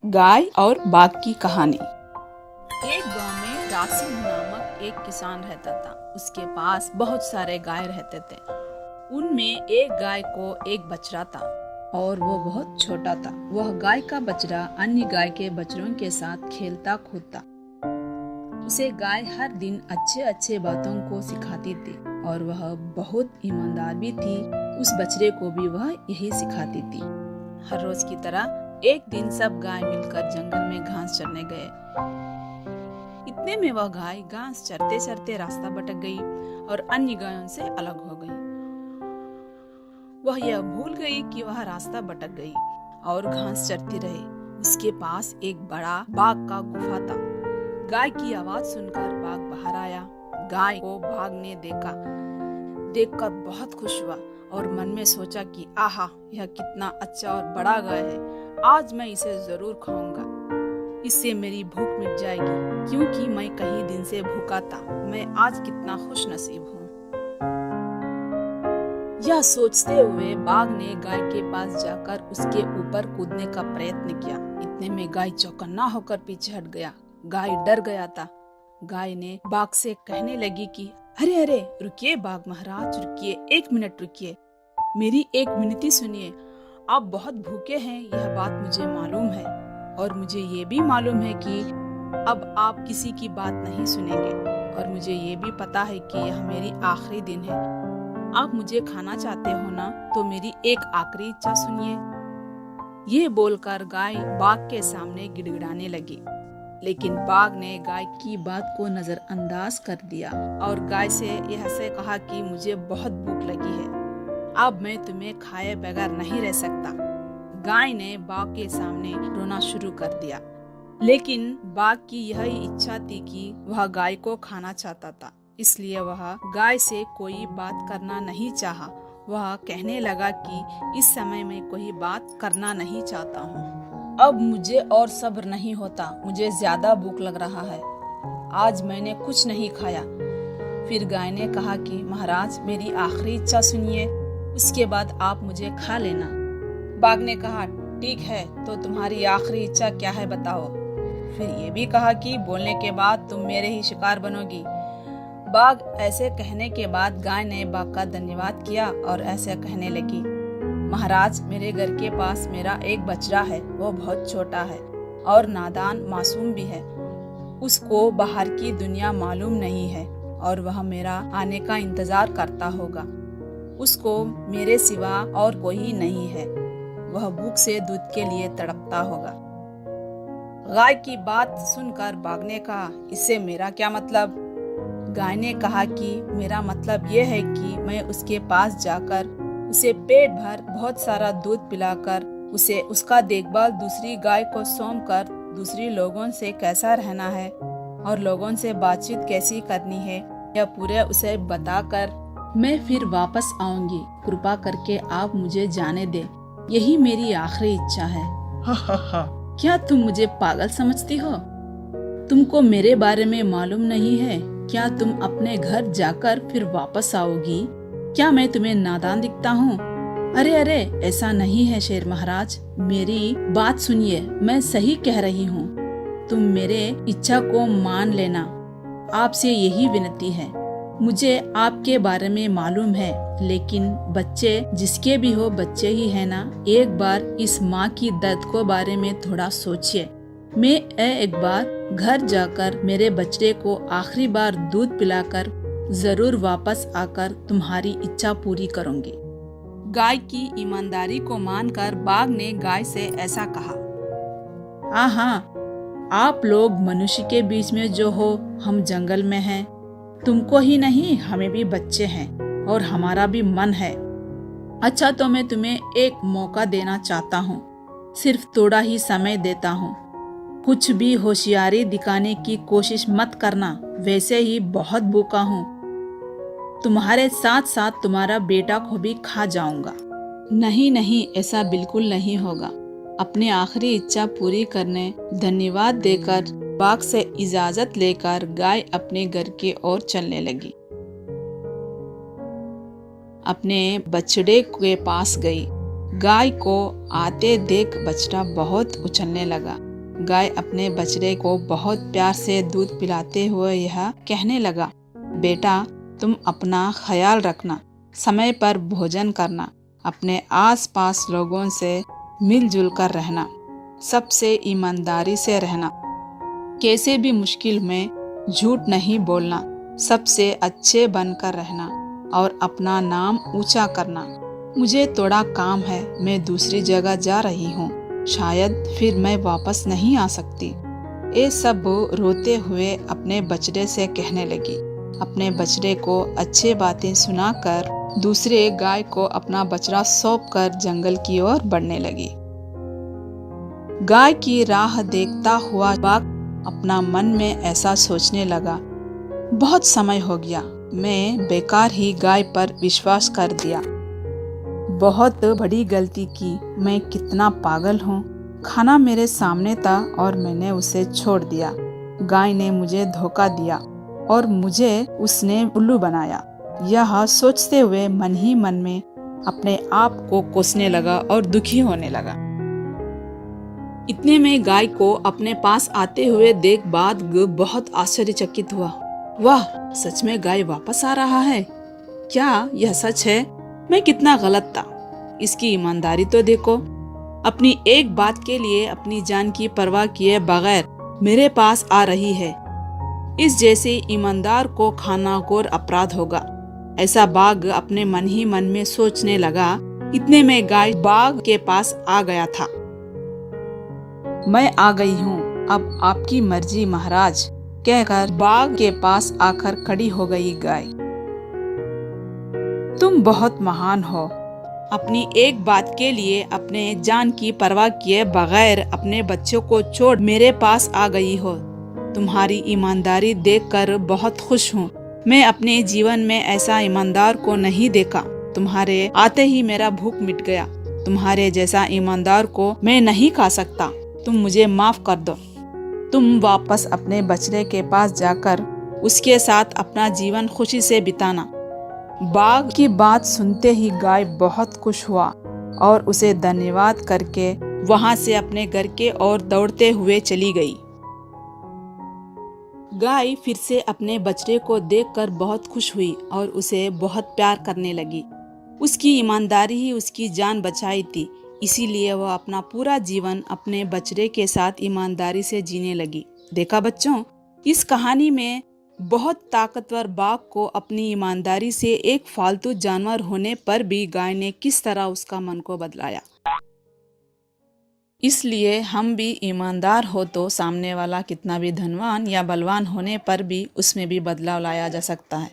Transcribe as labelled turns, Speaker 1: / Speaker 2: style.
Speaker 1: गाय और बाघ की कहानी। एक गांव में रासिम नामक एक किसान रहता था। उसके पास बहुत सारे गाय रहते थे। उनमें एक गाय को एक बछड़ा था और वो बहुत छोटा था। वह गाय का बछड़ा अन्य गाय के बछड़ों के साथ खेलता कूदता। उसे गाय हर दिन अच्छे अच्छे बातों को सिखाती थी और वह बहुत ईमानदार भी थी। उस बछड़े को भी वह यही सिखाती थी। हर रोज की तरह एक दिन सब गाय मिलकर जंगल में घास चरने गए। इतने में वह गाय घास चरते चरते रास्ता भटक गई और अन्य गायों से अलग हो गई। वह यह भूल गई कि वह रास्ता भटक गई और घास चरती रही। उसके पास एक बड़ा बाघ का गुफा था। गाय की आवाज सुनकर बाघ बाहर आया। गाय को बाघ ने देखकर बहुत खुश हुआ और मन में सोचा कि आहा, यह कितना अच्छा और बड़ा गाय है। आज मैं इसे जरूर खाऊंगा। इससे मेरी भूख मिट जाएगी, क्योंकि मैं कई दिन से भूखा था। मैं आज कितना खुश नसीब हूँ। यह सोचते हुए बाघ ने गाय के पास जाकर उसके ऊपर कूदने का प्रयत्न किया। इतने में गाय चौकन्ना होकर पीछे हट गया। गाय डर गया था। गाय ने बाघ से कहने लगी कि अरे अरे रुकिए बाघ महाराज, रुकिए, 1 मिनट रुकिए, मेरी 1 मिनट सुनिए। आप बहुत भूखे हैं, यह बात मुझे मालूम है और मुझे ये भी मालूम है कि अब आप किसी की बात नहीं सुनेंगे और मुझे ये भी पता है कि यह मेरी आखिरी दिन है। आप मुझे खाना चाहते हो ना, तो मेरी एक आखिरी इच्छा सुनिए। ये बोलकर गाय बाघ के सामने गिड़गिड़ाने लगी, लेकिन बाघ ने गाय की बात को नजरअंदाज कर दिया और गाय से यह से कहा कि मुझे बहुत भूख लगी है, अब मैं तुम्हें खाए बगैर नहीं रह सकता। गाय ने बाघ के सामने रोना शुरू कर दिया, लेकिन बाघ की यही इच्छा थी कि वह गाय को खाना चाहता था, इसलिए वह गाय से कोई बात करना नहीं चाहा। वह कहने लगा कि इस समय मैं कोई बात करना नहीं चाहता हूँ। अब मुझे और सब्र नहीं होता, मुझे ज्यादा भूख लग रहा है। आज मैंने कुछ नहीं खाया। फिर गाय ने कहा कि महाराज, मेरी आखिरी इच्छा सुनिए, उसके बाद आप मुझे खा लेना। बाघ ने कहा ठीक है, तो तुम्हारी आखिरी इच्छा क्या है बताओ। फिर ये भी कहा कि बोलने के बाद तुम मेरे ही शिकार बनोगी। बाघ ऐसे कहने के बाद गाय ने बाघ का धन्यवाद किया और ऐसे कहने लगी, महाराज, मेरे घर के पास मेरा एक बछड़ा है। वो बहुत छोटा है और नादान मासूम भी है। उसको बाहर की दुनिया मालूम नहीं है और वह मेरा आने का इंतजार करता होगा। उसको मेरे सिवा और कोई नहीं है। वह भूख से दूध के लिए तड़पता होगा। गाय की बात सुनकर बाघ ने कहा, इससे मेरा क्या मतलब। गाय ने कहा कि मेरा मतलब यह है कि मैं उसके पास जाकर उसे पेट भर बहुत सारा दूध पिलाकर उसे उसका देखभाल दूसरी गाय को सौंपकर दूसरी लोगों से कैसा रहना है और लोगों से बातचीत कैसी करनी है, यह पूरे उसे बताकर मैं फिर वापस आऊंगी। कृपा करके आप मुझे जाने दे, यही मेरी आखिरी इच्छा है। क्या तुम मुझे पागल समझती हो? तुमको मेरे बारे में मालूम नहीं है? क्या तुम अपने घर जाकर फिर वापस आओगी? क्या मैं तुम्हें नादान दिखता हूँ? अरे अरे, ऐसा नहीं है शेर महाराज, मेरी बात सुनिए, मैं सही कह रही हूँ। तुम मेरे इच्छा को मान लेना, आपसे यही विनती है। मुझे आपके बारे में मालूम है, लेकिन बच्चे जिसके भी हो बच्चे ही है ना। एक बार इस माँ की दर्द को बारे में थोड़ा सोचिए। मैं एक बार घर जाकर मेरे बच्चे को आखिरी बार दूध पिलाकर जरूर वापस आकर तुम्हारी इच्छा पूरी करूंगी। गाय की ईमानदारी को मानकर बाघ ने गाय से ऐसा कहा, हाँ, आप लोग मनुष्य के बीच में जो हो, हम जंगल में हैं। तुमको ही नहीं, हमें भी बच्चे हैं और हमारा भी मन है। अच्छा, तो मैं तुम्हें एक मौका देना चाहता हूँ। सिर्फ थोड़ा ही समय देता हूँ। कुछ भी होशियारी दिखाने की कोशिश मत करना, वैसे ही बहुत भूखा हूँ। तुम्हारे साथ साथ तुम्हारा बेटा को भी खा जाऊंगा। नहीं नहीं, ऐसा बिल्कुल नहीं होगा। अपनी आखिरी इच्छा पूरी करने धन्यवाद देकर बाघ से इजाजत लेकर गाय अपने घर की ओर चलने लगी। अपने बछड़े के पास गई। गाय को आते देख बछड़ा बहुत उछलने लगा। गाय अपने बछड़े को बहुत प्यार से दूध पिलाते हुए यह कहने लगा, बेटा तुम अपना ख्याल रखना, समय पर भोजन करना, अपने आसपास लोगों से मिलजुल कर रहना, सबसे ईमानदारी से रहना, कैसे भी मुश्किल में झूठ नहीं बोलना, सबसे अच्छे बनकर रहना और अपना नाम ऊंचा करना। मुझे थोड़ा काम है, मैं दूसरी जगह जा रही हूँ, शायद फिर मैं वापस नहीं आ सकती। ये सब रोते हुए अपने बछड़े से कहने लगी। अपने बछड़े को अच्छे बातें सुनाकर दूसरे गाय को अपना बछड़ा सौंप कर जंगल की ओर बढ़ने लगी। गाय की राह देखता हुआ बाघ अपना मन में ऐसा सोचने लगा, बहुत समय हो गया, मैं बेकार ही गाय पर विश्वास कर दिया, बहुत बड़ी गलती की, मैं कितना पागल हूँ। खाना मेरे सामने था और मैंने उसे छोड़ दिया। गाय ने मुझे धोखा दिया और मुझे उसने उल्लू बनाया। यह सोचते हुए मन ही मन में अपने आप को कोसने लगा और दुखी होने लगा। इतने में गाय को अपने पास आते हुए देख बाघ बहुत आश्चर्यचकित हुआ। वाह, सच में गाय वापस आ रहा है? क्या यह सच है? मैं कितना गलत था। इसकी ईमानदारी तो देखो, अपनी एक बात के लिए अपनी जान की परवाह किए बगैर मेरे पास आ रही है। इस जैसे ईमानदार को खाना घोर अपराध होगा, ऐसा बाघ अपने मन ही मन में सोचने लगा। इतने में गाय बाघ के पास आ गया था। मैं आ गई हूँ, अब आपकी मर्जी महाराज, कहकर बाघ के पास आकर खड़ी हो गई गाय। तुम बहुत महान हो, अपनी एक बात के लिए अपने जान की परवाह किए बगैर अपने बच्चों को छोड़ मेरे पास आ गई हो। तुम्हारी ईमानदारी देखकर बहुत खुश हूँ। मैं अपने जीवन में ऐसा ईमानदार को नहीं देखा। तुम्हारे आते ही मेरा भूख मिट गया। तुम्हारे जैसा ईमानदार को मैं नहीं खा सकता। तुम मुझे माफ कर दो। तुम वापस अपने बछड़े के पास जाकर उसके साथ अपना जीवन खुशी से बिताना। बाघ की बात सुनते ही गाय बहुत खुश हुआ और उसे धन्यवाद करके वहां से अपने घर के ओर दौड़ते हुए चली गई। गाय फिर से अपने बछड़े को देखकर बहुत खुश हुई और उसे बहुत प्यार करने लगी। उसकी ईमानदारी ही उसकी जान बचाई थी, इसीलिए वह अपना पूरा जीवन अपने बछड़े के साथ ईमानदारी से जीने लगी। देखा बच्चों, इस कहानी में बहुत ताकतवर बाघ को अपनी ईमानदारी से एक फालतू जानवर होने पर भी गाय ने किस तरह उसका मन को बदलाया। इसलिए हम भी ईमानदार हो तो सामने वाला कितना भी धनवान या बलवान होने पर भी उसमें भी बदलाव लाया जा सकता है।